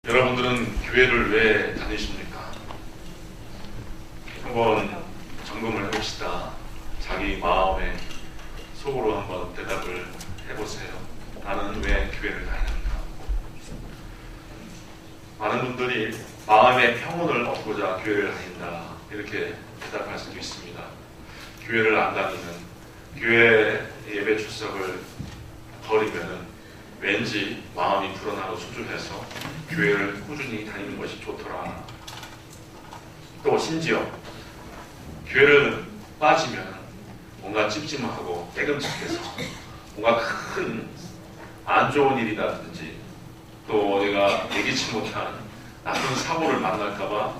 여러분들은 교회를 왜 다니십니까? 한번 점검을 해봅시다. 자기 마음에 속으로 한번 대답을 해보세요. 나는 왜 교회를 다니는가? 많은 분들이 마음의 평온을 얻고자 교회를 다닌다, 이렇게 대답할 수도 있습니다. 교회를 안 다니는, 교회 예배 출석을 버리면은 왠지 마음이 불안하고 초조해서 교회를 꾸준히 다니는 것이 좋더라. 또 심지어 교회를 빠지면 뭔가 찜찜하고 깨금직해서 뭔가 큰 안 좋은 일이라든지 또 내가 예기치 못한 나쁜 사고를 만날까봐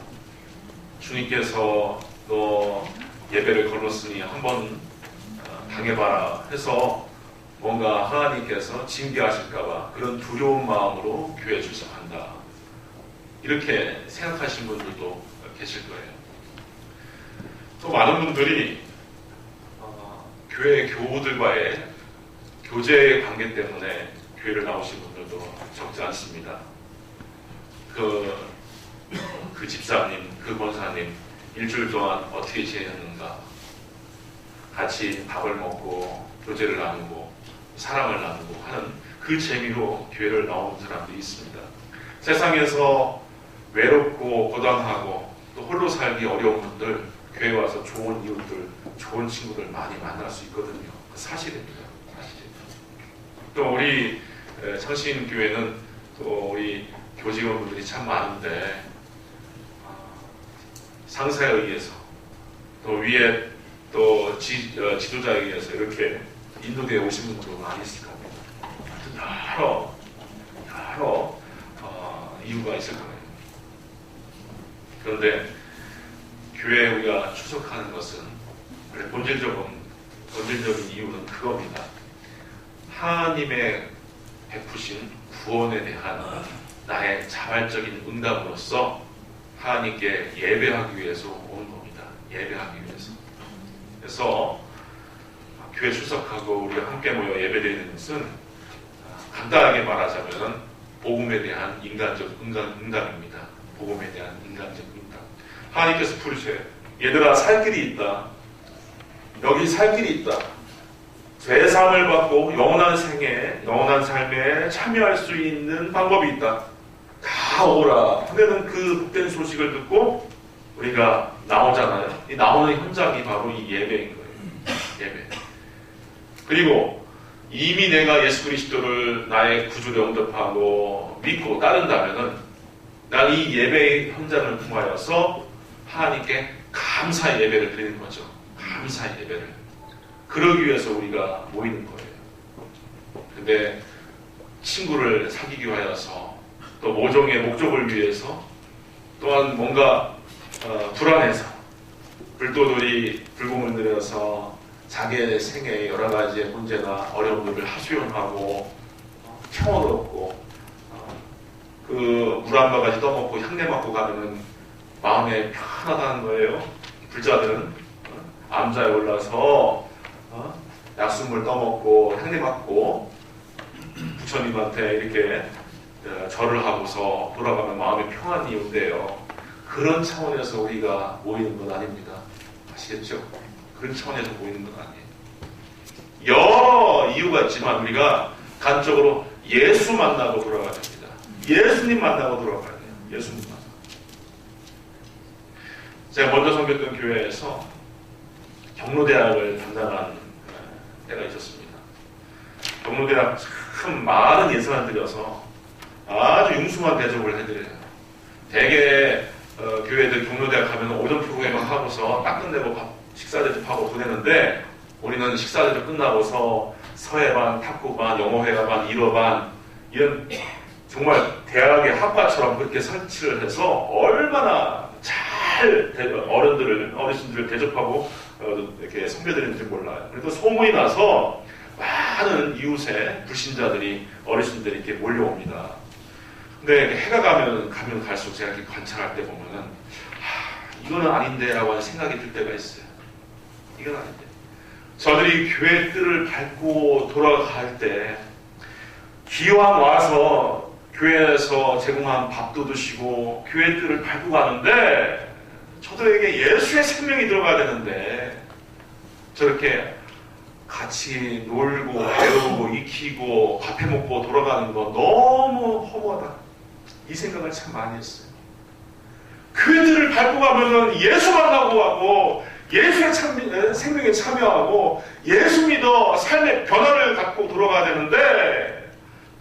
주님께서 너 예배를 걸었으니 한번 당해봐라 해서 뭔가 하나님께서 징계하실까봐 그런 두려운 마음으로 교회에 출석한다, 이렇게 생각하시는 분들도 계실 거예요. 또 많은 분들이 교회 교우들과의 교제의 관계 때문에 교회를 나오신 분들도 적지 않습니다. 그 집사님, 그 권사님 일주일 동안 어떻게 지내셨는가, 같이 밥을 먹고 교제를 나누고 사랑을 나누고 하는 그 재미로 교회를 나오는 사람들이 있습니다. 세상에서 외롭고 고단하고 또 홀로 살기 어려운 분들 교회에 와서 좋은 이웃들, 좋은 친구들 많이 만날 수 있거든요. 그 사실입니다. 사실입니다. 또 우리 창신교회는 또 우리 교직원분들이 참 많은데 상사에 의해서 또 위에 또 지도자에 의해서 이렇게 인도되어 오신 분들도 많이 있을 겁니다. 여러 이유가 있을 거예요. 그런데 교회에 우리가 출석하는 것은 본질적인 이유는 그겁니다. 하나님의 베푸신 구원에 대한 나의 자발적인 응답으로서 하나님께 예배하기 위해서 온 겁니다. 예배하기 위해서. 그래서 교회 출석하고 우리가 함께 모여 예배드리는 것은 간단하게 말하자면 복음에 대한 인간적 응답입니다. 복음에 대한 인간적 응답. 하나님께서 부르세요. 얘들아, 살 길이 있다. 여기 살 길이 있다. 죄사함을 받고 영원한 생에, 영원한 삶에 참여할 수 있는 방법이 있다. 다 오라. 하면은 그 복된 소식을 듣고 우리가 나오잖아요. 이 나오는 현장이 바로 이 예배인 거예요. 예배. 그리고 이미 내가 예수 그리스도를 나의 구주로 영접하고 믿고 따른다면은 난 이 예배의 현장을 통하여서 하나님께 감사의 예배를 드리는 거죠. 감사의 예배를. 그러기 위해서 우리가 모이는 거예요. 근데 친구를 사귀기 위하여서 또 모종의 목적을 위해서 또한 뭔가 불안해서 불도들이 불공을 들여서 자기의 생애의 여러 가지의 문제나 어려움들을 하소연하고 평온을 얻고 그 물 한 바가지 떠먹고 향내 맡고 가면은 마음에 편하다는 거예요. 불자들은 암자에 올라서 약수물 떠먹고 향내 맡고 부처님한테 이렇게 절을 하고서 돌아가면 마음이 평안이 온대요. 그런 차원에서 우리가 모이는 건 아닙니다. 아시겠죠? 그런 차원에서 모이는 건 아니에요. 여러 이유가 있지만 우리가 간적으로 예수 만나고 돌아가야 됩니다. 예수님 만나고 돌아가야 돼요. 예수님 만나고. 제가 먼저 섬겼던 교회에서 경로대학을 담당한 때가 있었습니다. 경로대학 참 많은 예산을 들여서 아주 융숭한 대접을 해드려요. 대개 교회들 경로대학 가면 오전 프로그램을 하고서 딱 끝내고 식사 대접하고 보내는데 우리는 식사 대접 끝나고서 서예반, 탁구반, 영어회화반, 일어반 이런 정말 대학의 학과처럼 그렇게 설치를 해서 얼마나 잘 어르신들을 대접하고 이렇게 섬겨드리는지 몰라요. 그래도 소문이 나서 많은 이웃의 불신자들이, 어르신들이 이렇게 몰려옵니다. 근데 해가 가면 갈수록 제가 이렇게 관찰할 때 보면은 이거는 아닌데 라고 하는 생각이 들 때가 있어요. 이건 아닌데. 저들이 교회 뜰을 밟고 돌아갈 때 기왕 와서 교회에서 제공한 밥도 드시고 교회 뜰을 밟고 가는데 저들에게 예수의 생명이 들어가야 되는데 저렇게 같이 놀고 배우고 익히고 밥해 먹고 돌아가는 거 너무 허무하다. 이 생각을 참 많이 했어요. 교회들을 밟고 가면은 예수 만나고 하고 예수의 생명에 참여하고 예수 믿어 삶의 변화를 갖고 돌아가야 되는데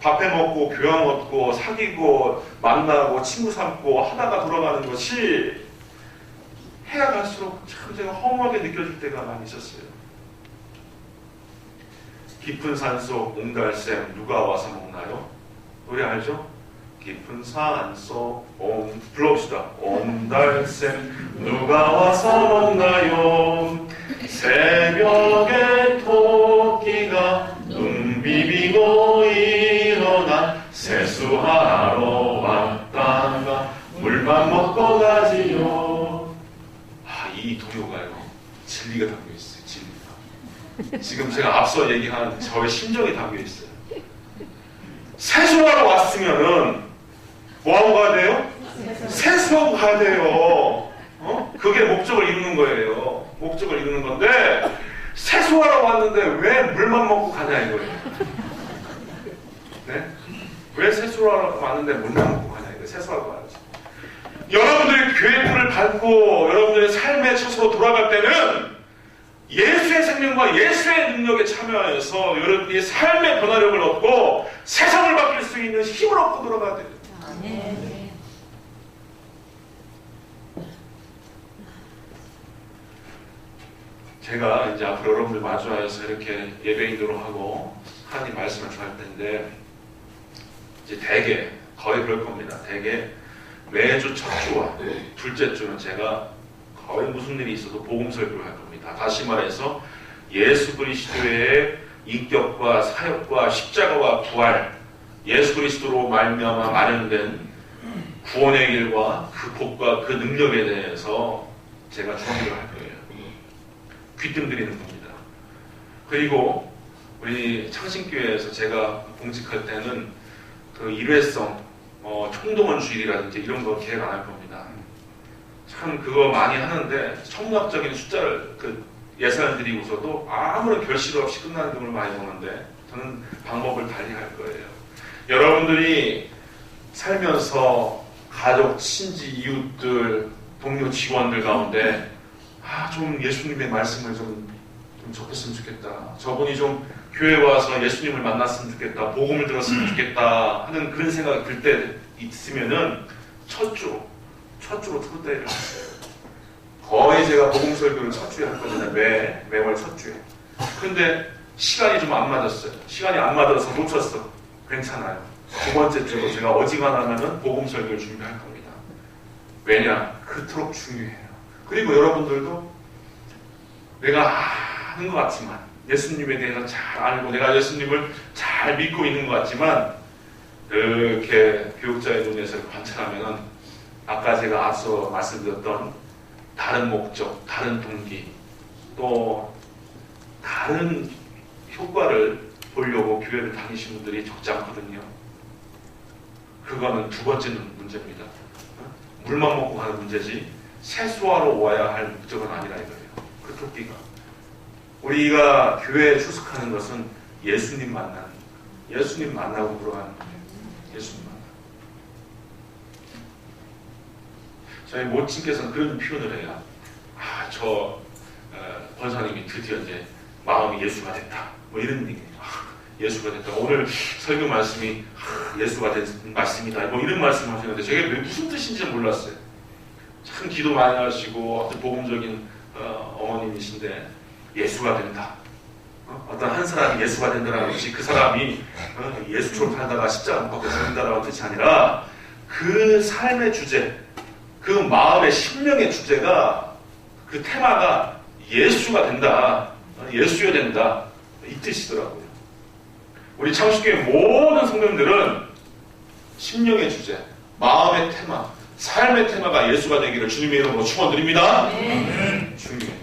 밥해 먹고 교양 얻고 사귀고 만나고 친구 삼고 하다가 돌아가는 것이 해가 갈수록 참 제가 허무하게 느껴질 때가 많이 있었어요. 깊은 산속 옹달샘 누가 와서 먹나요? 노래 알죠? 깊은 산속 불러봅시다. 옹달샘 누가 와서 먹나요? 새벽에 토끼가 눈 비비고 일어나 세수하러 왔다가 물만 먹고 가지요. 이 동요가요 진리가 담겨있어요. 진리가. 지금 제가 앞서 얘기한 저의 심정이 담겨있어요. 세수하러 왔으면은 뭐하고 가야 돼요? 세수하고 가야 돼요. 그게 목적을 이루는 거예요. 목적을 이루는 건데 세수하러 왔는데 왜 물만 먹고 가냐 이거예요. 네? 왜 세수하러 왔는데 물만 먹고 가냐 이거예요. 세수하러 가야지. 여러분들이 교회 문을 밟고 여러분들의 삶의 처소로 돌아갈 때는 예수의 생명과 예수의 능력에 참여해서 여러분이 삶의 변화력을 얻고 세상을 바뀔 수 있는 힘을 얻고 돌아가야 돼요. 네. 제가 이제 앞으로 여러분들 마주하여서 이렇게 예배인으로 하고 하나님 말씀을 전할 텐데 이제 대개 거의 그럴 겁니다. 대개 매주 첫 주와 둘째 주는 제가 거의 무슨 일이 있어도 복음 설교를 할 겁니다. 다시 말해서 예수 그리스도의 인격과 사역과 십자가와 부활, 예수 그리스도로 말미암아 마련된 구원의 길과 그 복과 그 능력에 대해서 제가 전도를 할 거예요. 귀뜸드리는 겁니다. 그리고 우리 창신교회에서 제가 공직할 때는 그 일회성 총동원 주일이라든지 이런 거 계획 안 할 겁니다. 참 그거 많이 하는데 천문학적인 숫자를 예산을 드리고서도 아무런 결실 없이 끝나는 경우를 많이 보는데 저는 방법을 달리 할 거예요. 여러분들이 살면서 가족, 친지, 이웃들, 동료 직원들 가운데 좀 예수님의 말씀을 좀 접했으면 좋겠다. 저분이 좀 교회 와서 예수님을 만났으면 좋겠다. 복음을 들었으면 좋겠다 하는 그런 생각이 들 때 있으면은 첫 주로 초대를 했어요. 거의 제가 복음 설교를 첫 주에 했거든요. 매월 첫 주에. 근데 시간이 좀 안 맞았어요. 시간이 안 맞아서 놓쳤어. 괜찮아요. 두 번째 주로 제가 어지간하면은 복음 설교를 준비할 겁니다. 왜냐? 그토록 중요해요. 그리고 여러분들도 내가 아는 것 같지만 예수님에 대해서 잘 알고 내가 예수님을 잘 믿고 있는 것 같지만 이렇게 교육자의 눈에서 관찰하면은 아까 제가 앞서 말씀드렸던 다른 목적, 다른 동기, 또 다른 효과를 보려고 교회를 다니시는 분들이 적지 않거든요. 그거는 두 번째 문제입니다. 물만 먹고 가는 문제지 세수하러 와야 할 목적은 아니라 이거예요. 그 토끼가. 우리가 교회에 출석하는 것은 예수님 만나고 들어가는 거예요. 예수님 만나고. 저희 모친께서는 그런 표현을 해요. 저 권사님이 드디어 이제 마음이 예수가 됐다. 뭐 이런 얘기예요. 예수가 됐다. 오늘 설교 말씀이 예수가 된 말씀이다. 뭐 이런 말씀 하시는데 제가 무슨 뜻인지 몰랐어요. 참 기도 많이 하시고 아주 복음적인 어머님이신데 예수가 된다. 어떤 한 사람이 예수가 된다는 것이 그 사람이 예수처럼 살다가 십자가 못 박혀 산다라는 뜻이 아니라 그 삶의 주제, 그 마음의 심령의 주제가 그 테마가 예수가 된다. 예수여 된다. 이 뜻이더라고요. 우리 창신교회 모든 성도님들은 심령의 주제, 마음의 테마, 삶의 테마가 예수가 되기를 주님의 이름으로 축원드립니다. 네. 중요해요.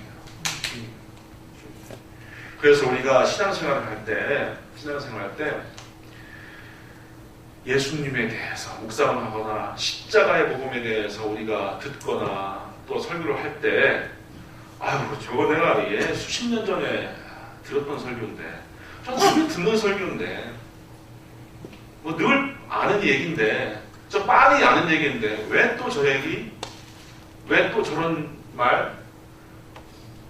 그래서 우리가 신앙생활을 할 때 예수님에 대해서 묵상을 하거나 십자가의 복음에 대해서 우리가 듣거나 또 설교를 할 때 아유 저거 내가 수십 년 전에 들었던 설교인데 저 지금 듣는 설교인데 뭐 늘 아는 얘기인데 저 빤히 아는 얘기인데 왜 또 저 얘기? 왜 또 저런 말?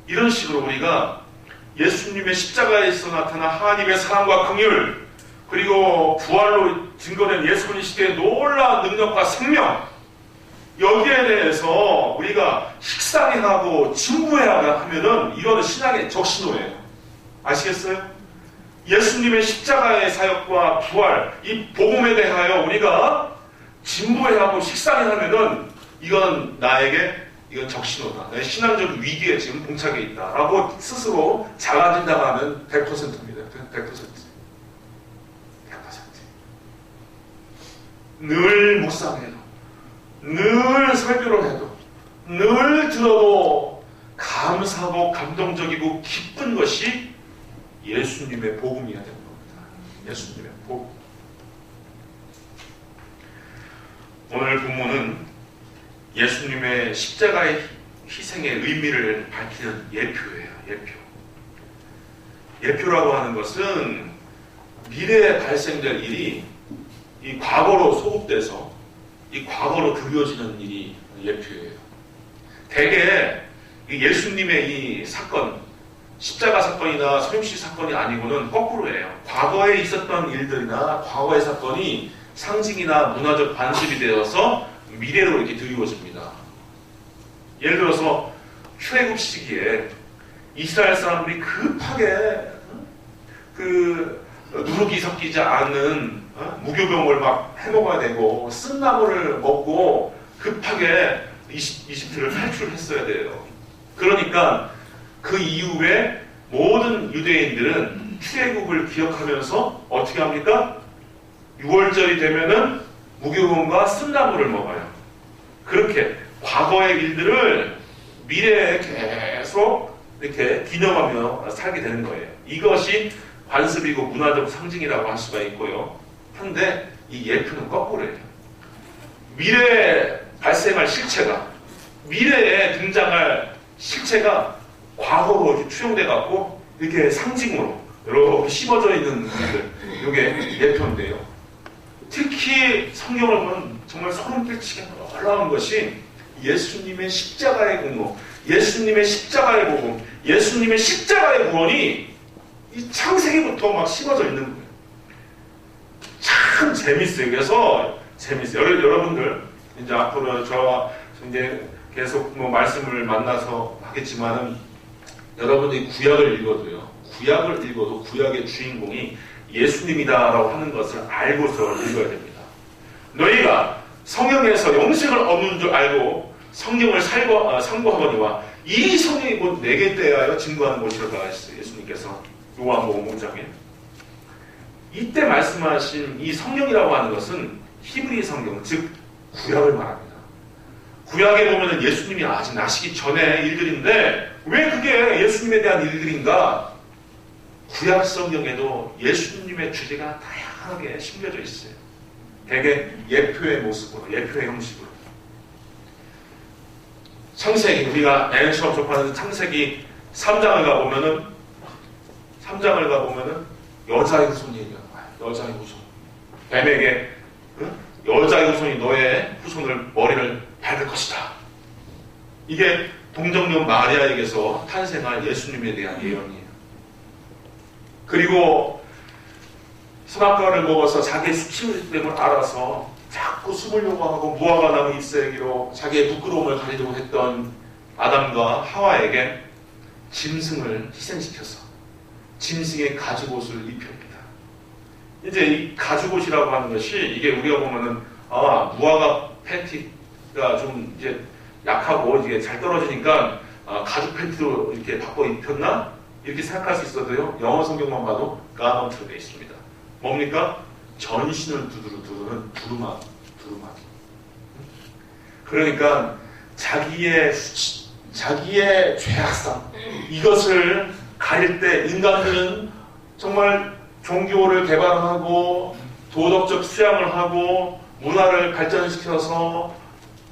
이런 식으로 우리가 예수님의 십자가에서 나타난 하나님의 사랑과 긍휼 그리고 부활로 증거된 예수 그리스도의 놀라운 능력과 생명 여기에 대해서 우리가 식상해하고 진부해하고 하면은 이거는 신앙의 적신호예요. 아시겠어요? 예수님의 십자가의 사역과 부활 이 복음에 대하여 우리가 진부해하고 식상해하면은 이건 나에게 이건 적신호다. 내 신앙적 위기에 지금 봉착해 있다라고 스스로 작아진다고 하면 100%입니다. 100%. 늘 묵상해도 늘 설교를 해도 늘 들어도 감사하고 감동적이고 기쁜 것이 예수님의 복음이어야 되는 겁니다. 예수님의 복음. 오늘 본문은 예수님의 십자가의 희생의 의미를 밝히는 예표예요. 예표라고 하는 것은 미래에 발생될 일이 이 과거로 소급돼서 이 과거로 그려지는 일이 예표예요. 대개 예수님의 이 사건, 십자가 사건이나 소임시 사건이 아니고는 거꾸로예요. 과거에 있었던 일들이나 과거의 사건이 상징이나 문화적 관습이 되어서 미래로 이렇게 드리워집니다. 예를 들어서 출애굽 시기에 이스라엘 사람들이 급하게 누룩이 섞이지 않는 무교병을 막 해먹어야 되고 쓴 나무를 먹고 급하게 이집트를 탈출했어야 돼요. 그러니까 그 이후에 모든 유대인들은 출애굽을 기억하면서 어떻게 합니까? 6월절이 되면은 무교병과 쓴 나무를 먹어요. 그렇게 과거의 일들을 미래에 계속 이렇게 기념하며 살게 되는 거예요. 이것이 관습이고 문화적 상징이라고 할 수가 있고요. 한데 이 예표는 거꾸로예요. 미래에 발생할 실체가 미래에 등장할 실체가 과거로 이렇게 투영돼 갖고 이렇게 상징으로 이렇게 심어져 있는 일들 이게 예표인데요. 특히 성경을 보면 정말 소름 끼치게 놀라운 것이 예수님의 십자가의 공로, 예수님의 십자가의 복음, 예수님의 십자가의 구원이 이 창세기부터 막 심어져 있는 거예요. 참 재밌어요. 그래서 재밌어요. 여러분들 이제 앞으로 저와 이제 계속 뭐 말씀을 만나서 하겠지만은 여러분들이 구약을 읽어도요. 구약을 읽어도 구약의 주인공이 예수님이다라고 하는 것을 알고서 읽어야 됩니다. 너희가 성경에서 영생을 얻는 줄 알고 성경을 상고하거니와 이 성경이 곧 내게 대하여 증거하는 것이라고 하셨어요. 예수님께서 요한복음 5장에. 이때 말씀하신 이 성경이라고 하는 것은 히브리 성경, 즉 구약을 말합니다. 구약에 보면 예수님이 아직 나시기 전의 일들인데 왜 그게 예수님에 대한 일들인가? 구약 성경에도 예수님의 주제가 다양하게 심겨져 있어요. 대개 예표의 모습으로, 예표의 형식으로. 창세기, 우리가 맨 처음 접하는 창세기 3장을 가보면은 여자의 후손이 얘기하는 거예요. 여자의 후손. 뱀에게 여자의 후손이 너의 후손을 머리를 밟을 것이다. 이게 동정녀 마리아에게서 탄생할 예수님에 대한 예언이에요. 그리고 선악과를 먹어서 자기의 수치됨을 알아서 자꾸 숨으려고 하고 무화과 나무 잎새기로 자기의 부끄러움을 가리려고 했던 아담과 하와에게 짐승을 희생시켜서 짐승의 가죽옷을 입힙니다. 이제 이 가죽옷이라고 하는 것이 이게 우리가 보면은 무화과 팬티가 좀 이제 약하고 이게 잘 떨어지니까 가죽 팬티로 이렇게 바꿔 입혔나? 이렇게 생각할 수 있어도요. 영어 성경만 봐도 가먼트로 되어 있습니다. 뭡니까? 전신을 두드러는 두루마기. 그러니까 자기의 수치, 자기의 죄악성 이것을 가릴 때 인간들은 정말 종교를 개발하고 도덕적 수양을 하고 문화를 발전시켜서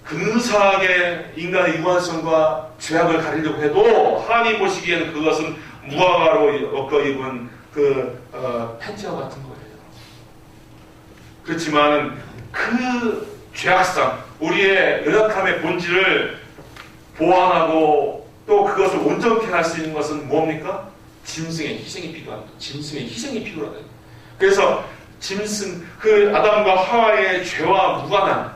근사하게 인간의 유한성과 죄악을 가리려고 해도 하나님 보시기에는 그것은 무화과로 엮어 입은 팬티와 같은 거예요. 그렇지만 그 죄악상, 우리의 연약함의 본질을 보완하고 또 그것을 온전케 할 수 있는 것은 뭡니까? 짐승의 희생이 필요합니다. 짐승의 희생이 필요하다. 그래서 짐승, 아담과 하와의 죄와 무관한,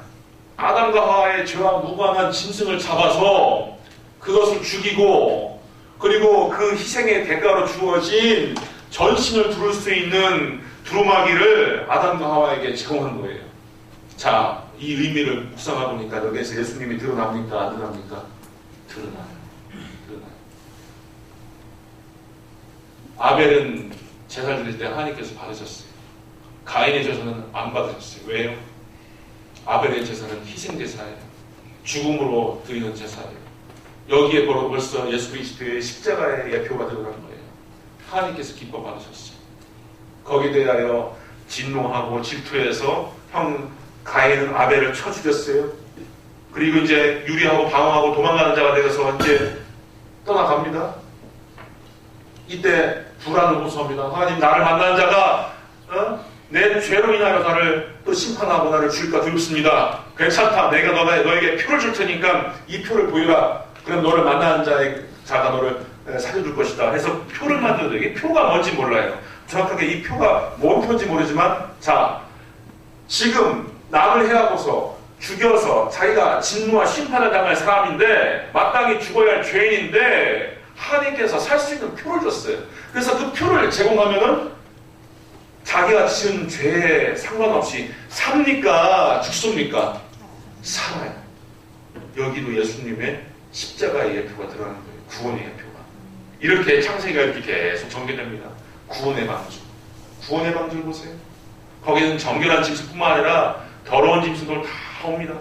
아담과 하와의 죄와 무관한 짐승을 잡아서 그것을 죽이고, 그리고 그 희생의 대가로 주어진 전신을 두를 수 있는 두루마기를 아담과 하와에게 제공한 거예요. 자, 이 의미를 묵상하고 보니까 여기에서 예수님이 드러납니까? 안 드러납니까? 드러나요. 아벨은 제사 드릴 때 하나님께서 받으셨어요. 가인의 제사는 안 받으셨어요. 왜요? 아벨의 제사는 희생제사예요. 죽음으로 드리는 제사예요. 여기에 벌써 예수 그리스도의 십자가의 예표가 들어간 거예요. 하나님께서 기뻐 받으셨어요. 거기에 대하여 진노하고 질투해서 가인은 아벨을 쳐 죽였어요. 그리고 이제 유리하고 방어하고 도망가는 자가 되어서 이제 떠나갑니다. 이때 불안을 호소합니다. 하나님, 나를 만나는 자가 내 죄로 인하여 나를 또 심판하고 나를 죽일까 두렵습니다. 괜찮다. 내가 너에게 표를 줄 테니까 이 표를 보여라. 그럼 너를 만나는 자가 너를 살려줄 것이다. 해서 표를 만들어도 이게 표가 뭔지 몰라요. 정확하게 이 표가 뭔 표인지 모르지만, 자, 지금 남을 해하고서 죽여서 자기가 진노와 심판을 당할 사람인데 마땅히 죽어야 할 죄인인데 하나님께서 살 수 있는 표를 줬어요. 그래서 그 표를 제공하면은 자기가 지은 죄에 상관없이 삽니까? 죽습니까? 살아요. 여기도 예수님의 십자가의 예표가 들어가는 거예요. 구원의 예표가. 이렇게 창세기가 이렇게 계속 전개됩니다. 구원의 방주. 구원의 방주를 보세요. 거기는 정결한 짐승뿐만 아니라 더러운 짐승들 다 옵니다.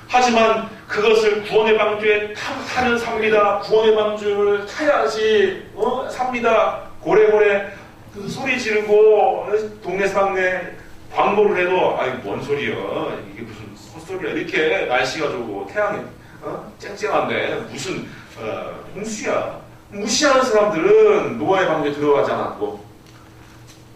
하지만 그것을 구원의 방주에 타면 삽니다. 구원의 방주를 타야지 삽니다. 고래고래 소리 지르고 동네 상네 광고를 해도 아이 뭔 소리야, 이게 무슨 헛소리야, 이렇게 날씨가 좋고 태양이 쨍쨍한데 무슨 홍수야. 무시하는 사람들은 노아의 방주에 들어가지 않았고,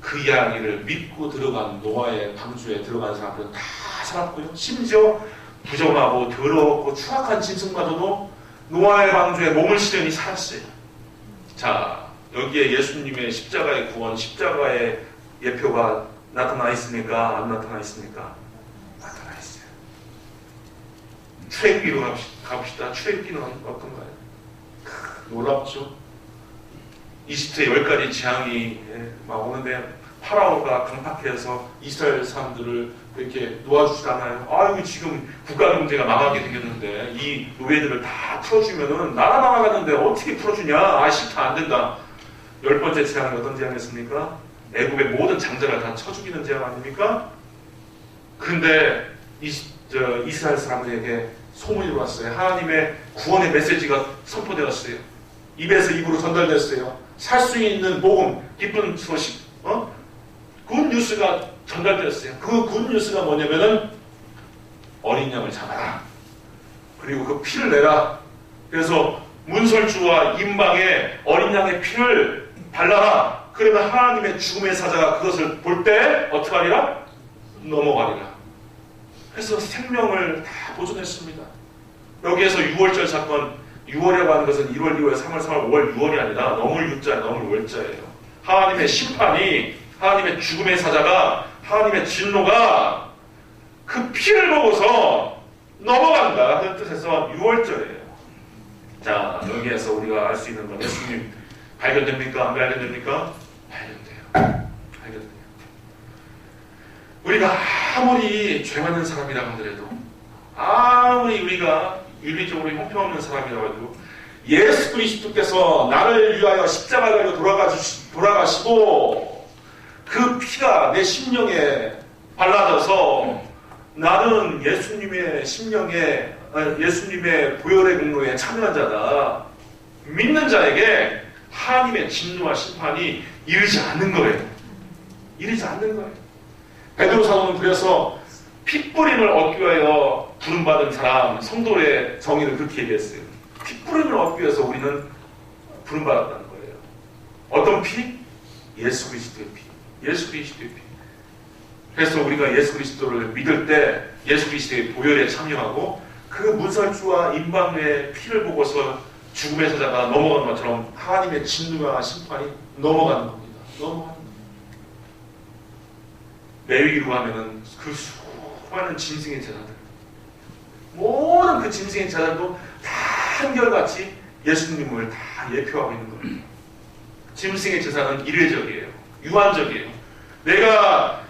그 이야기를 믿고 들어간 노아의 방주에 들어간 사람들은 다 살았고요. 심지어 부정하고 더럽고 추악한 짐승마저도 노아의 방주에 몸을 실으니 살았어요. 자, 여기에 예수님의 십자가의 구원, 십자가의 예표가 나타나 있습니까? 안 나타나 있습니까? 나타나 있어요. 출애굽기로 가봅시다. 출애굽기는 어떤가요? 놀랍죠? 이집트에 10가지 재앙이 막 오는데 파라오가 강팍해서 이스라엘 사람들을 이렇게 놓아주지 않아요. 아이고, 지금 국가 경제가 망하게 생겼는데 이 노예들을 다 풀어주면은 나라 망하겠는데 어떻게 풀어주냐? 아, 싫다, 안 된다. 10번째 재앙은 어떤 재앙이었습니까? 애굽의 모든 장자를 다 쳐 죽이는 재앙 아닙니까? 그런데 이스라엘 사람들에게 소문이 들어왔어요. 하나님의 구원의 메시지가 선포되었어요. 입에서 입으로 전달됐어요. 살 수 있는 복음, 기쁜 소식, 굿 뉴스가 전달되었어요. 그 굿 뉴스가 뭐냐면은 어린 양을 잡아라. 그리고 그 피를 내라. 그래서 문설주와 임방에 어린 양의 피를 발라라. 그러면 하나님의 죽음의 사자가 그것을 볼 때 어떻게 하리라? 넘어가리라. 그래서 생명을 다 보존했습니다. 여기에서 6월절 사건, 6월이라고 하는 것은 1월, 2월, 3월, 4월, 5월, 6월이 아니라 넘을 6자, 넘을 월자예요. 하나님의 심판이, 하나님의 죽음의 사자가, 하나님의 진노가 그 피를 보고서 넘어간다. 그 뜻에서 6월절이에요. 자, 여기에서 우리가 알 수 있는 건 예수님 발견됩니까? 안 발견됩니까? 발견돼요. 발견돼요. 우리가 아무리 죄 많은 사람이라고 하더라도, 아무리 우리가 윤리적으로 형편없는 사람이라고 해도 예수 그리스도께서 나를 위하여 십자가를 돌아가시고 그 피가 내 심령에 발라져서 나는 예수님의 심령에, 예수님의 보혈의 공로에 참여한 자다. 믿는 자에게 하나님의 진노와 심판이 이르지 않는 거예요. 이르지 않는 거예요. 베드로 사도는 그래서 핏부림을 얻기 위하여 부름받은 사람, 성도의 정의를 그렇게 얘기했어요. 핏부림을 얻기 위해서 우리는 부름받았다는 거예요. 어떤 피? 예수 그리스도의 피. 예수 그리스도의 피. 그래서 우리가 예수 그리스도를 믿을 때 예수 그리스도의 보혈에 참여하고 그 문설주와 임방의 피를 보고서 죽음의 사자가 넘어간 것처럼 하나님의 진노와 심판이 넘어가는 겁니다. 넘어가는 겁니다. 레위기로 하면은 그 수많은 짐승의 제사들, 모든 그 짐승의 제사들도 다 한결같이 예수님을 다 예표하고 있는 겁니다. 짐승의 제사는 일회적이에요. 유한적이에요. 내가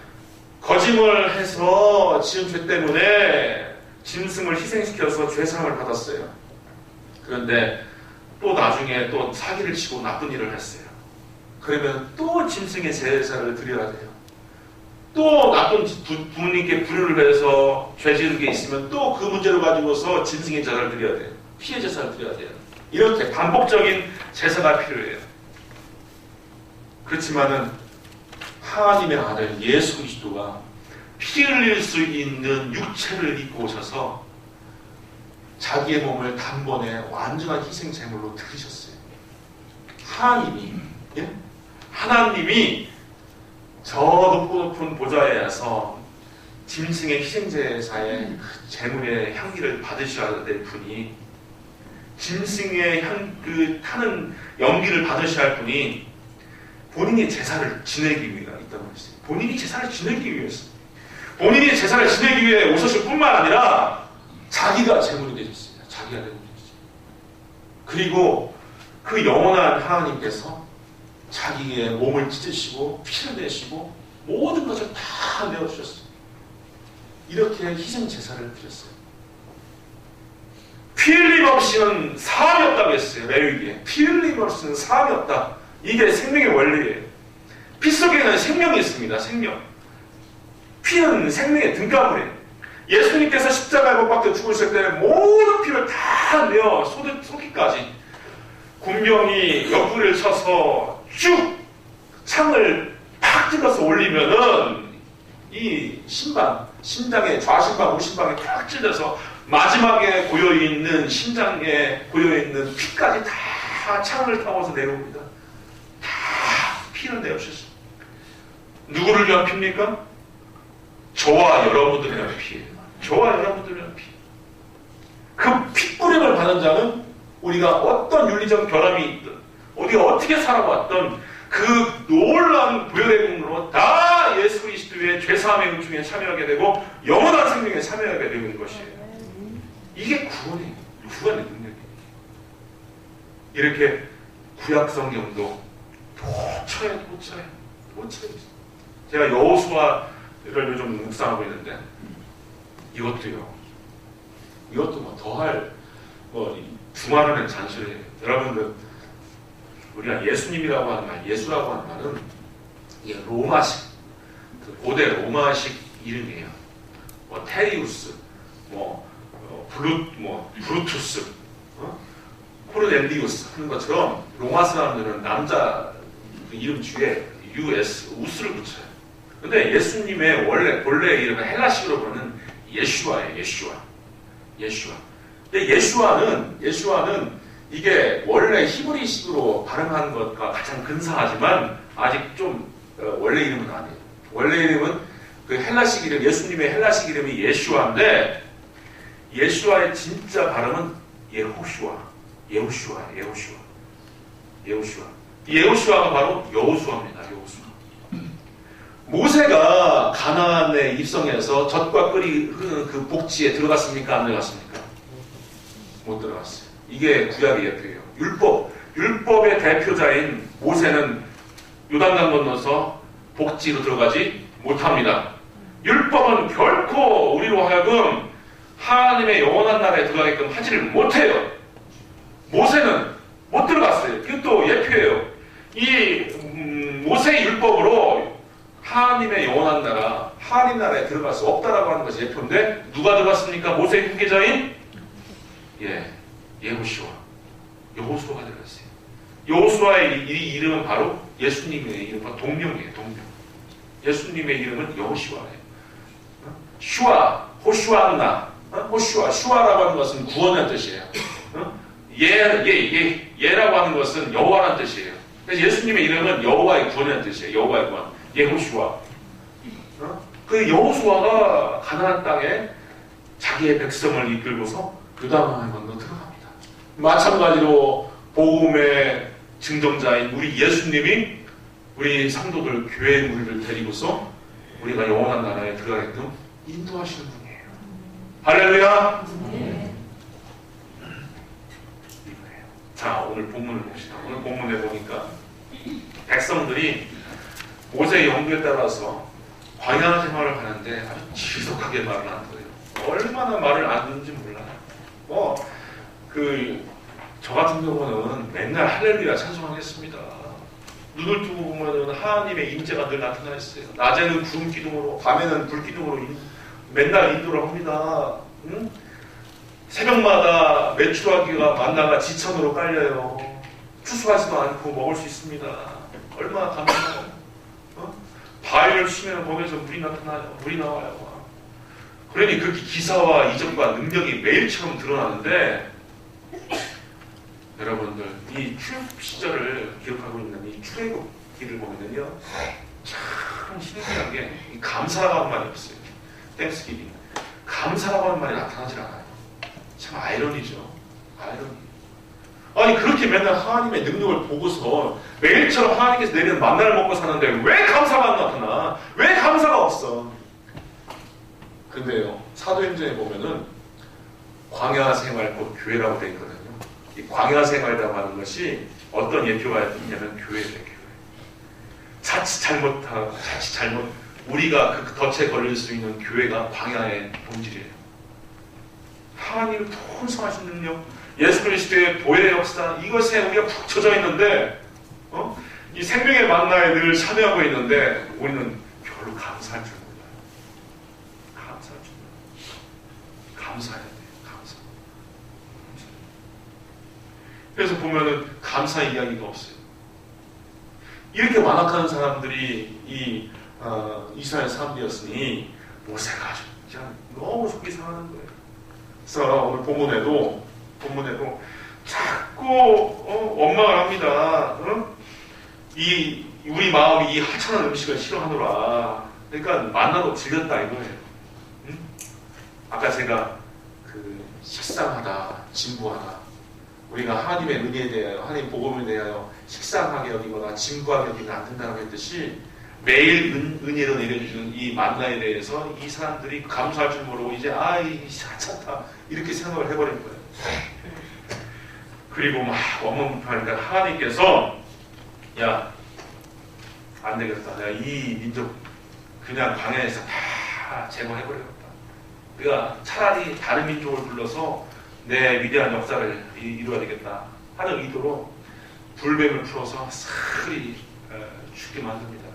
거짓을 해서 지은 죄 때문에 짐승을 희생시켜서 죄상을 받았어요. 그런데 또 나중에 또 사기를 치고 나쁜 일을 했어요. 그러면 또 짐승의 제사를 드려야 돼요. 또 나쁜 부모님께 불효를 해서 죄 지은 게 있으면 또 그 문제를 가지고서 짐승의 제사를 드려야 돼요. 피해 제사를 드려야 돼요. 이렇게 반복적인 제사가 필요해요. 그렇지만은 하나님의 아들 예수 그리스도가 피 흘릴 수 있는 육체를 입고 오셔서 자기의 몸을 단번에 완전한 희생 제물로 드리셨어요. 하나님이 저 높은 보좌에서 짐승의 희생제사의 그 제물의 향기를 받으셔야 될 분이, 짐승의 그 타는 연기를 받으셔야 할 분이 본인이 제사를 지내기 위해가 있다고 했어요. 본인이 제사를 지내기 위해서, 본인이 제사를 지내기 위해 오셨을 뿐만 아니라 자기가 제물이 되셨어요. 자기가 제물이 되셨어요. 그리고 그 영원한 하나님께서 자기의 몸을 찢으시고 피를 내시고 모든 것을 다 내어주셨어요. 이렇게 희생 제사를 드렸어요. 피 흘림 없이는 사함이 없다고 했어요. 레위기에 피 흘림 없이는 사함이 없다. 이게 생명의 원리예요. 피 속에는 생명이 있습니다. 생명. 피는 생명의 등가물이에요. 예수님께서 십자가에 못 박혀 죽으실 때 모든 피를 다 내어 쏟기까지 군병이 옆구리를 쳐서 쭉 창을 팍 찔러서 올리면은 이 심장의 좌심방, 우심방에 팍 찔려서 마지막에 고여있는 심장에 고여있는 피까지 다 창을 타고서 내려옵니다. 다 피를 내어주셨어요. 누구를 위한 피입니까? 저와 여러분들을 위한 피예요. 저와 여러분들을 위한 피. 그 핏부림을 받은 자는 우리가 어떤 윤리적 결함이 있든 우리가 어떻게 살아왔던 그 놀라운 보혈의 공로로 다 예수 그리스도의 죄사함의 은총에 참여하게 되고 영원한 생명에 참여하게 되는 것이에요. 이게 구원이에요. 구원의 능력이에요. 이렇게 구약 성경도 도처에 제가 여호수아를 요즘 묵상하고 있는데 이것도 뭐 더할 두말하는 잔소리예요. 여러분들 우리가 예수님이라고 하는 말, 예수라고 하는 말은 이게 로마식, 고대 로마식 이름이에요. 테리우스, 브루투스, 코르넬리우스 하는 것처럼 로마 사람들은 남자 그 이름 뒤에 우스를 붙여요. 근데 예수님의 본래 이름은 헬라식으로 부르는 예슈아예요. 예슈아. 근데 예슈아는 이게 원래 히브리식으로 발음하는 것과 가장 근사하지만 아직 좀 원래 이름은 아니에요. 원래 이름은 그 헬라식 이름, 예수님의 헬라식 이름이 예슈아인데 예슈아의 진짜 발음은 예호슈아. 예호슈아가 바로 여호수아입니다. 모세가 가나안에 입성해서 젖과 꿀이 흐르는 그 복지에 들어갔습니까? 안 들어갔습니까? 못 들어갔어요. 이게 구약의 예표예요. 율법의 대표자인 모세는 요단강 건너서 복지로 들어가지 못합니다. 율법은 결코 우리로 하여금 하나님의 영원한 나라에 들어가게끔 하지를 못해요. 모세는 못 들어갔어요. 이것도 예표예요. 이 모세의 율법으로 하나님의 영원한 나라, 하나님 나라에 들어갈 수 없다라고 하는 것이 예표인데 누가 들어갔습니까? 모세의 후계자인 여호수아가 들어갔어요. 여호수아의 이름은 바로 예수님의 이름과 동명이에요. 예수님의 이름은 여호수아예요. 슈아, 호슈아 누나, 호슈아, 슈아라고 하는 것은 구원이라는 뜻이에요. 예라고 하는 것은 여호와라는 뜻이에요. 그래서 예수님의 이름은 여호와의 구원이라는 뜻이에요. 여호와의 구원, 예호슈아. 그 여호수아가 가나안 땅에 자기의 백성을 이끌고서 요단강을 건너 들어갑니다. 마찬가지로 복음의 증정자인 우리 예수님이 우리 성도들, 교회 우리를 데리고서 우리가 영원한 나라에 들어가게끔 인도하시는 분이에요. 할렐루야. 네. 자, 오늘 본문을 봅시다. 오늘 본문에 보니까 백성들이 모세의 영도에 따라서 광야 생활을 하는데 아주 지속하게 말을 하는 거예요. 얼마나 말을 안 듣는지 몰라요. 저 같은 경우는 맨날 할렐루야 찬송하겠습니다. 눈을 뜨고 보면은 하나님의 임재가 늘 나타나 있어요. 낮에는 구름 기둥으로, 밤에는 불 기둥으로 맨날 인도를 합니다. 응? 새벽마다 메추라기가 만나가 지천으로 깔려요. 추수하지도 않고 먹을 수 있습니다. 얼마나 감사해요. 바위를 치면 거기에서 물이 나타나요. 물이 나와요. 그러니 그렇게 기사와 이적과 능력이 매일처럼 드러나는데, 여러분들 이 출애굽 시절을 기록하고 있는 이 출애굽기를 보면요, 참 신기한 게 감사라고 하는 말이 없어요. 땡스기빙, 감사라고 하는 말이 나타나질 않아요. 참 아이러니죠. 아이러니. 아니 그렇게 맨날 하나님의 능력을 보고서 매일처럼 하나님께서 내리는 만나를 먹고 사는데 왜 감사가 안 나타나? 왜 감사가 없어? 근데요, 사도행전에 보면은 광야 생활 곧 교회라고 되어 있거든요. 이 광야 생활이라고 하는 것이 어떤 예표가 있냐면 교회예요. 교회. 자칫 잘못 우리가 그 덫에 걸릴 수 있는 교회가 광야의 본질이에요. 하나님의 풍성하신 능력, 예수 그리스도의 보혈의 역사, 이것에 우리가 푹 젖어 있는데, 이 생명의 만나에 늘 참여하고 있는데 우리는 별로 감사할 줄 몰라요. 감사할 줄 몰라요. 감사해야 돼요. 감사. 그래서 보면은 감사 이야기가 없어요. 이렇게 완악한 사람들이 이스라엘 사람들이었으니 모세가 아주 그냥 너무 속이 상하는 거예요. 그래서 오늘 본문에도 자꾸 원망을 합니다. 우리 마음이 이 하찮은 음식을 싫어하노라. 그러니까 만나도 질렸다 이거예요. 아까 제가 식상하다, 진부하다, 우리가 하나님의 은혜에 대하여, 하나님 복음에 대하여 식상하게 여기거나 진부하게 여기면 안 된다고 했듯이, 매일 은혜로 내려주는 이 만나에 대해서 이 사람들이 감사할 줄 모르고 이제 이 하찮다 이렇게 생각을 해버린 거예요. 그리고 막 원망불평하니까 하나님께서 야, 안 되겠다. 내가 이 민족 그냥 광야에서 다 제거해버리겠다. 내가 차라리 다른 민족을 불러서 내 위대한 역사를 이루어야 되겠다 하는 의도로 불뱀을 풀어서 사흘이 죽게 만듭니다.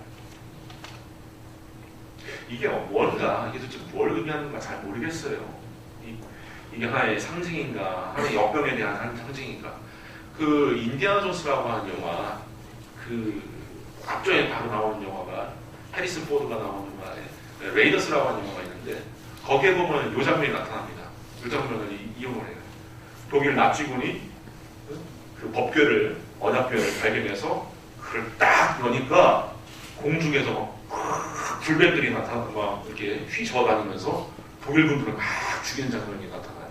이게 뭔가, 이게 도대체 뭘 의미하는가 잘 모르겠어요. 이게 하나의 상징인가, 하나의 역병에 대한 상징인가. 인디아나 존스라고 하는 영화, 앞전에 바로 나오는 영화가, 해리슨 포드가 나오는 영화에 레이더스라고 하는 영화가 있는데, 거기에 보면 이 장면이 나타납니다. 이 장면을 이용을 해요. 독일 나치군이 법궤를, 언약궤를 발견해서 그걸 딱 여니까 공중에서 불뱀들이 나타나고 이렇게 휘저어다니면서 독일군들을 막 죽이는 장면이 나타나요.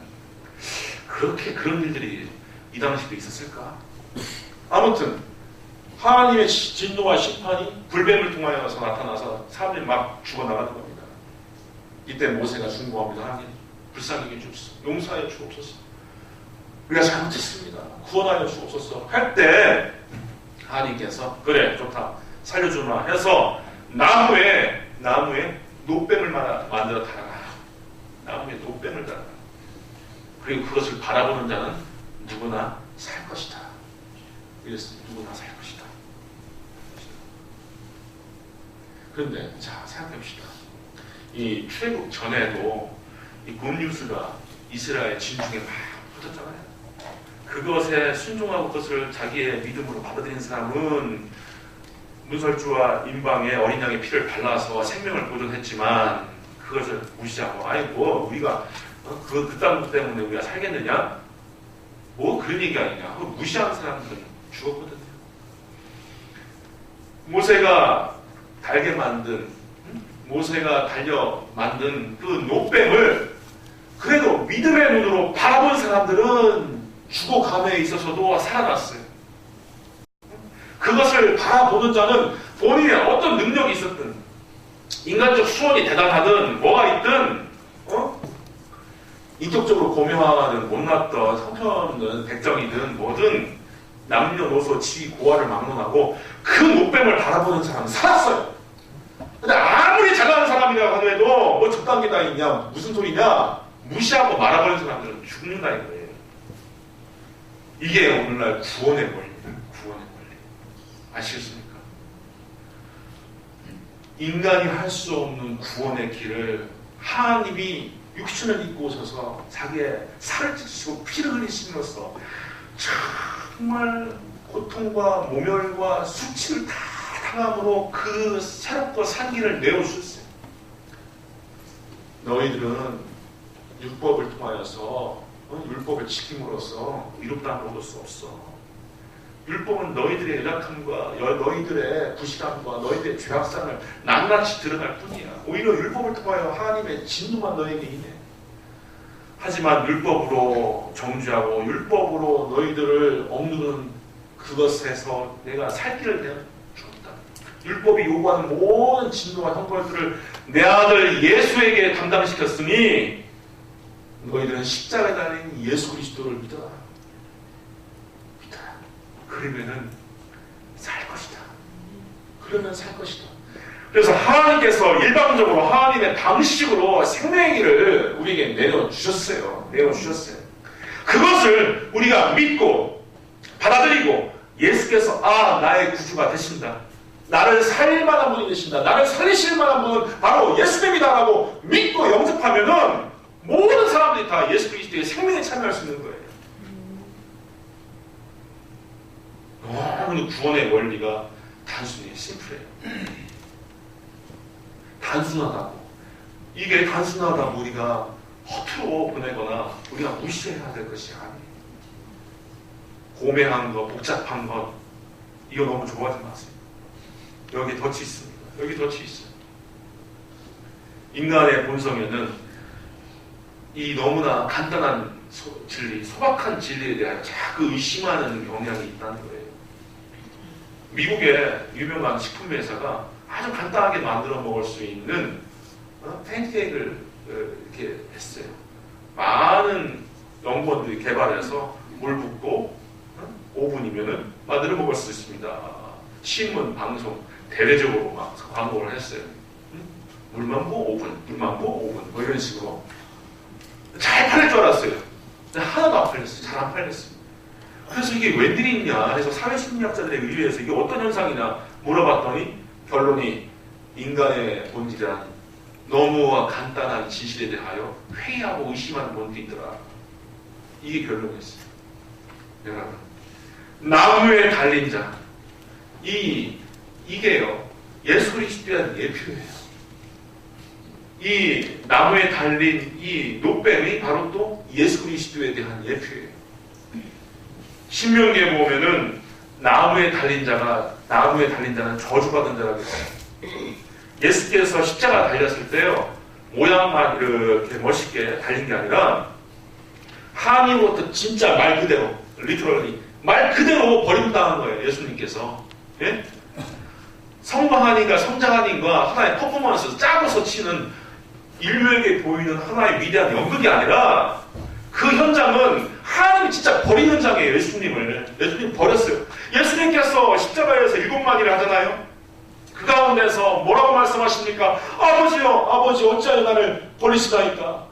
그렇게 그런 일들이 이 당시도 있었을까? 아무튼 하나님의 진노와 심판이 불뱀을 통하여서 나타나서 사람들이 막 죽어나가는 겁니다. 이때 모세가 중보합니다. 하나님, 불쌍히 여겨 주옵소서, 용서하여 주옵소서, 우리가 잘못했습니다, 구원하여 주옵소서 할 때 하나님께서 그래 좋다 살려주마 해서 나무에 노뱀을 만들어 달아라. 나무에 노뱀을 달아라. 그리고 그것을 바라보는 자는 누구나 살 것이다. 이랬어요. 누구나 살 것이다. 그런데 자, 생각해봅시다. 이 출애굽 전에도 이 굿뉴스가 이스라엘 진중에 막 퍼졌잖아요. 그것에 순종하고 그것을 자기의 믿음으로 받아들인 사람은 문설주와 임방에 어린 양의 피를 발라서 생명을 보존했지만, 그것을 무시하고, 아니 뭐 우리가 그 땅 때문에 우리가 살겠느냐? 뭐 그런 얘기 아니냐? 무시하는 사람들은 죽었거든요. 모세가 달게 만든, 모세가 달려 만든 그 노뱀을 그래도 믿음의 눈으로 바라본 사람들은 죽어감에 있어서도 살아났어요. 그것을 바라보는 자는 본인의 어떤 능력이 있었든, 인간적 수원이 대단하든 뭐가 있든, 인격적으로 고명하든 못났던 성편은 백정이든 뭐든 남녀노소 지위 고하를 막론하고 그 노뱀을 바라보는 사람은 살았어요. 근데 아무리 잘나는 사람이라고 하더라도 뭐 저딴 게 다 있냐, 무슨 소리냐, 무시하고 말아버리는 사람들은 죽는다 이거예요. 이게 오늘날 구원의 권리입니다. 구원의 권리. 아시겠습니까? 인간이 할 수 없는 구원의 길을 하나님이 육신을 입고 오셔서 자기의 살을 찢으시고 피를 흘리심으로써 정말 고통과 모멸과 수치를 다 당함으로 그 새롭고 산 길을 내어주셨어요. 너희들은 율법을 통하여서 율법을 지킴으로써 이롭다함을 얻을 수 없어. 율법은 너희들의 연약함과 너희들의 부실함과 너희들의 죄악상을 낱낱이 드러날 뿐이야. 오히려 율법을 통하여 하나님의 진노만 너에게 임해. 하지만 율법으로 정죄하고 율법으로 너희들을 억누르는 그것에서 내가 살 길을 내어주었다. 율법이 요구하는 모든 진노와 형벌들을 내 아들 예수에게 담당시켰으니 너희들은 십자가에 달린 예수 그리스도를 믿어라. 그러면은 살 것이다. 그러면 살 것이다. 그래서 하나님께서 일방적으로 하나님의 방식으로 생명의 길을 우리에게 내려주셨어요. 그것을 우리가 믿고 받아들이고 예수께서 나의 구주가 되신다. 나를 살릴 만한 분이 되신다. 나를 살리실 만한 분은 바로 예수님이다라고 믿고 영접하면은 모든 사람들이 다 예수 그리스도의 생명에 참여할 수 있는 거예요. 너무 구원의 원리가 단순히 심플해요. 단순하다고. 이게 단순하다고 우리가 허투루 보내거나 우리가 무시해야 될 것이 아니에요. 고매한 것, 복잡한 것, 이거 너무 좋아하지 마세요. 여기 덫이 있습니다. 여기 덫이 있어요. 인간의 본성에는 이 너무나 간단한 진리, 소박한 진리에 대한 자꾸 의심하는 경향이 있다는 거예요. 미국의 유명한 식품 회사가 아주 간단하게 만들어 먹을 수 있는 팬케이크를 이렇게 했어요. 많은 연구원들이 개발해서 물 붓고 5분이면은 만들어 먹을 수 있습니다. 신문, 방송 대대적으로 막 광고를 했어요. 물만 부어 5분, 물만 부어 5분 뭐 이런 식으로 잘 팔릴 줄 알았어요. 근데 하나도 안 팔렸어요. 잘 안 팔렸어요. 그래서 이게 웬일이 있냐 해서 사회심리학자들에 의뢰해서 이게 어떤 현상이냐 물어봤더니 결론이 인간의 본질이란 너무 간단한 진실에 대하여 회의하고 의심하는 본질이 있더라. 이게 결론이었어요. 여러분, 나무에 달린 자, 이게요 예수 그리스도에 대한 예표예요. 이 나무에 달린 이 노뱀이 바로 또 예수 그리스도에 대한 예표예요. 신명기에 보면은 나무에 달린 자는 저주받은 자라고 했어요. 예수께서 십자가 달렸을 때요 모양만 이렇게 멋있게 달린 게 아니라 하나님으로부터 진짜 말 그대로 리터럴리 말 그대로 버림당한 거예요. 예수님께서. 예? 성하나님과 성자하나님과 하나의 퍼포먼스 짜고서 치는 인류에게 보이는 하나의 위대한 연극이 아니라 그 현장은 하나님이 진짜 버린 현장이에요. 예수님 버렸어요. 예수님께서 십자가에서 7마디를 하잖아요. 그 가운데서 뭐라고 말씀하십니까? 아버지요, 아버지 어찌하여 나를 버리시다니까.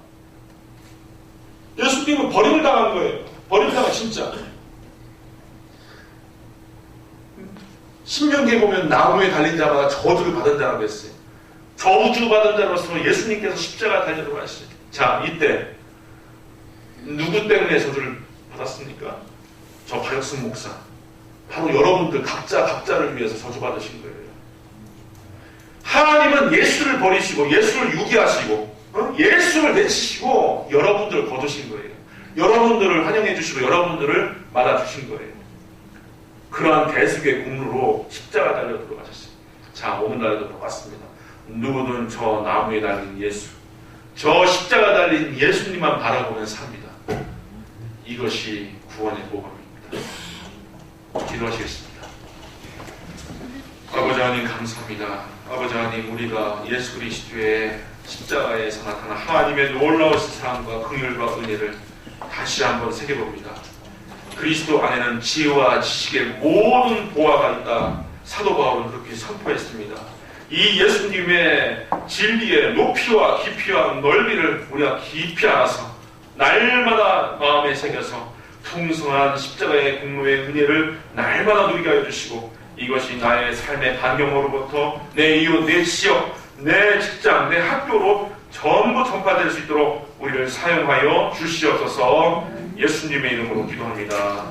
예수님은 버림을 당한 거예요. 버림을 당한 진짜. 신명기에 보면 나무에 달린 자가 저주를 받은 자라고 했어요. 저주받은 자로서 예수님께서 십자가 달려들어 가시죠. 자, 이때 누구 때문에 저주를 받았습니까? 저 박혁승 목사. 바로 여러분들 각자를 위해서 저주받으신 거예요. 하나님은 예수를 버리시고 예수를 유기하시고 예수를 내치시고 여러분들을 거두신 거예요. 여러분들을 환영해 주시고 여러분들을 맞아주신 거예요. 그러한 대속의 공로로 십자가 달려 들어가셨어요. 자, 오늘날도 똑같습니다. 누구든 저 나무에 달린 예수, 저 십자가 달린 예수님만 바라보면 삽니다. 이것이 구원의 복음입니다. 기도하시겠습니다. 아버지 하나님 감사합니다. 아버지 하나님, 우리가 예수 그리스도의 십자가에서 나타난 하나님의 놀라우신 사랑과 긍휼과 은혜를 다시 한번 새겨봅니다. 그리스도 안에는 지혜와 지식의 모든 보화가 있다. 사도 바울은 그렇게 선포했습니다. 이 예수님의 진리의 높이와 깊이와 넓이를 우리가 깊이 알아서 날마다 마음에 새겨서 풍성한 십자가의 공로의 은혜를 날마다 누리게 하여 주시고, 이것이 나의 삶의 반경으로부터 내 이웃, 내 지역, 내 직장, 내 학교로 전부 전파될 수 있도록 우리를 사용하여 주시옵소서. 예수님의 이름으로 기도합니다.